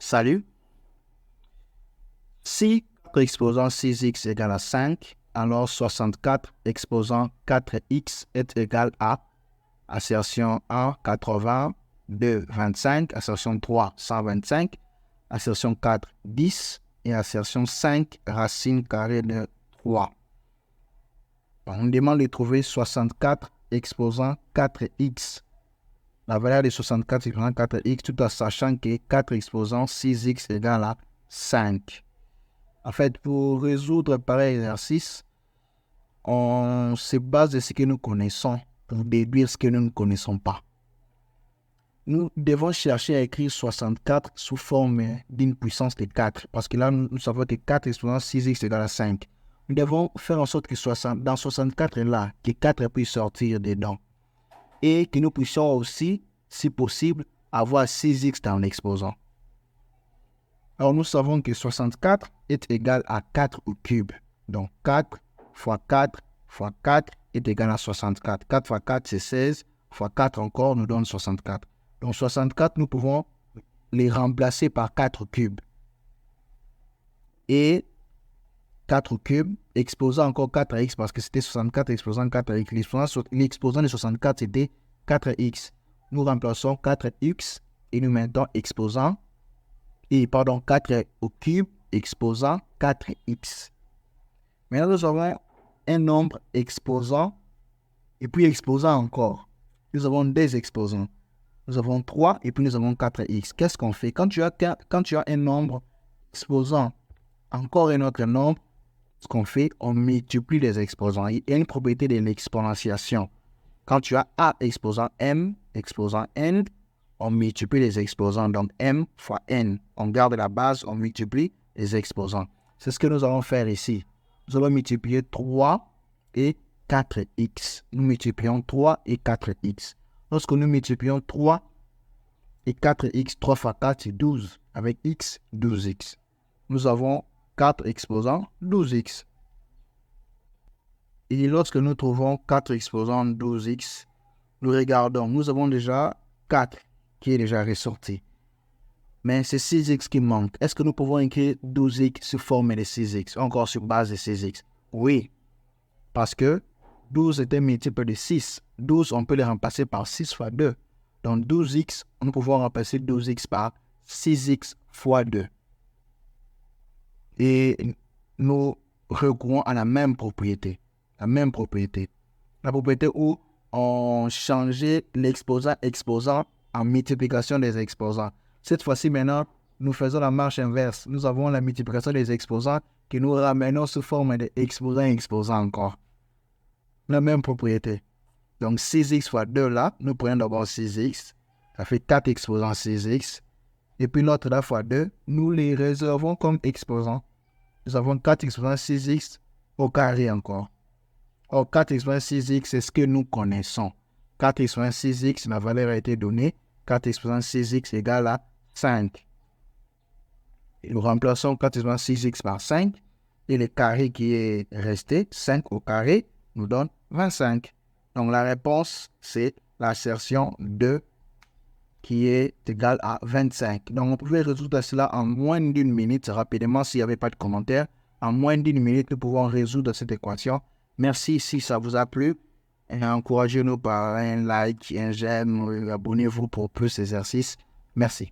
Salut. Si 4 exposant 6x égale à 5, alors 64 exposant 4x est égal à assertion 1, 80, 2, 25, assertion 3, 125, assertion 4, 10 et assertion 5, racine carrée de 3. On demande de trouver 64 exposant 4x. La valeur de 64 exposant 4x tout en sachant que 4 exposant 6x égale à 5. En fait, pour résoudre pareil exercice, on se base de ce que nous connaissons pour déduire ce que nous ne connaissons pas. Nous devons chercher à écrire 64 sous forme d'une puissance de 4, parce que là, nous savons que 4 exposant 6x égale à 5. Nous devons faire en sorte que dans 64 là, que 4 puisse sortir dedans. Et que nous puissions aussi, si possible, avoir 6x dans l'exposant. Alors, nous savons que 64 est égal à 4 au cube. Donc, 4 fois 4 fois 4 est égal à 64. 4 fois 4, c'est 16. Fois 4 encore nous donne 64. Donc, 64, nous pouvons les remplacer par 4 cubes. Et 4 cubes, exposant encore 4x, parce que c'était 64 exposant 4x. L'exposant de 64, c'était 4x. Nous remplaçons 4x et nous mettons exposant 4 au cube exposant 4x. Maintenant, nous avons un nombre exposant et puis exposant encore. Nous avons des exposants. Nous avons 3 et puis nous avons 4x. Qu'est-ce qu'on fait? Quand tu as un nombre exposant encore un autre nombre, ce qu'on fait, on multiplie les exposants. Il y a une propriété de l'exponentiation. Quand tu as A exposant M, exposant N, on multiplie les exposants. Donc, M fois N. On garde la base, on multiplie les exposants. C'est ce que nous allons faire ici. Nous allons multiplier 3 et 4x. Nous multiplions 3 et 4x. Lorsque nous multiplions 3 et 4x, 3 fois 4, c'est 12. Avec x, 12x. Nous avons 4 exposants, 12x. Et lorsque nous trouvons 4 exposants, 12x, nous regardons. Nous avons déjà 4 qui est déjà ressorti. Mais c'est 6x qui manque. Est-ce que nous pouvons écrire 12x sous forme de 6x, encore sur base de 6x? Oui, parce que 12 est un multiple de 6. 12, on peut le remplacer par 6 fois 2. Donc 12x, nous pouvons remplacer 12x par 6x fois 2. Et nous recourons à la même propriété. La propriété où on changeait l'exposant en multiplication des exposants. Cette fois-ci, maintenant, nous faisons la marche inverse. Nous avons la multiplication des exposants que nous ramenons sous forme d'exposant encore. La même propriété. Donc, 6x fois 2 là, nous prenons d'abord 6x. Ça fait 4 exposants 6x. Et puis l'autre là fois 2, nous les réservons comme exposants. Nous avons 4 exposants 6x au carré encore. Or, 4 exposants 6x, c'est ce que nous connaissons. 4 exposants 6x, la valeur a été donnée. 4 exposants 6x égale à 5. Et nous remplaçons 4 exposants 6x par 5. Et le carré qui est resté, 5 au carré, nous donne 25. Donc, la réponse, c'est l'assertion 2 qui est égale à 25. Donc, on pouvait résoudre cela en moins d'une minute, rapidement, s'il n'y avait pas de commentaire. En moins d'une minute, nous pouvons résoudre cette équation. Merci si ça vous a plu. Et encouragez-nous par un like, un j'aime, abonnez-vous pour plus d'exercices. Merci.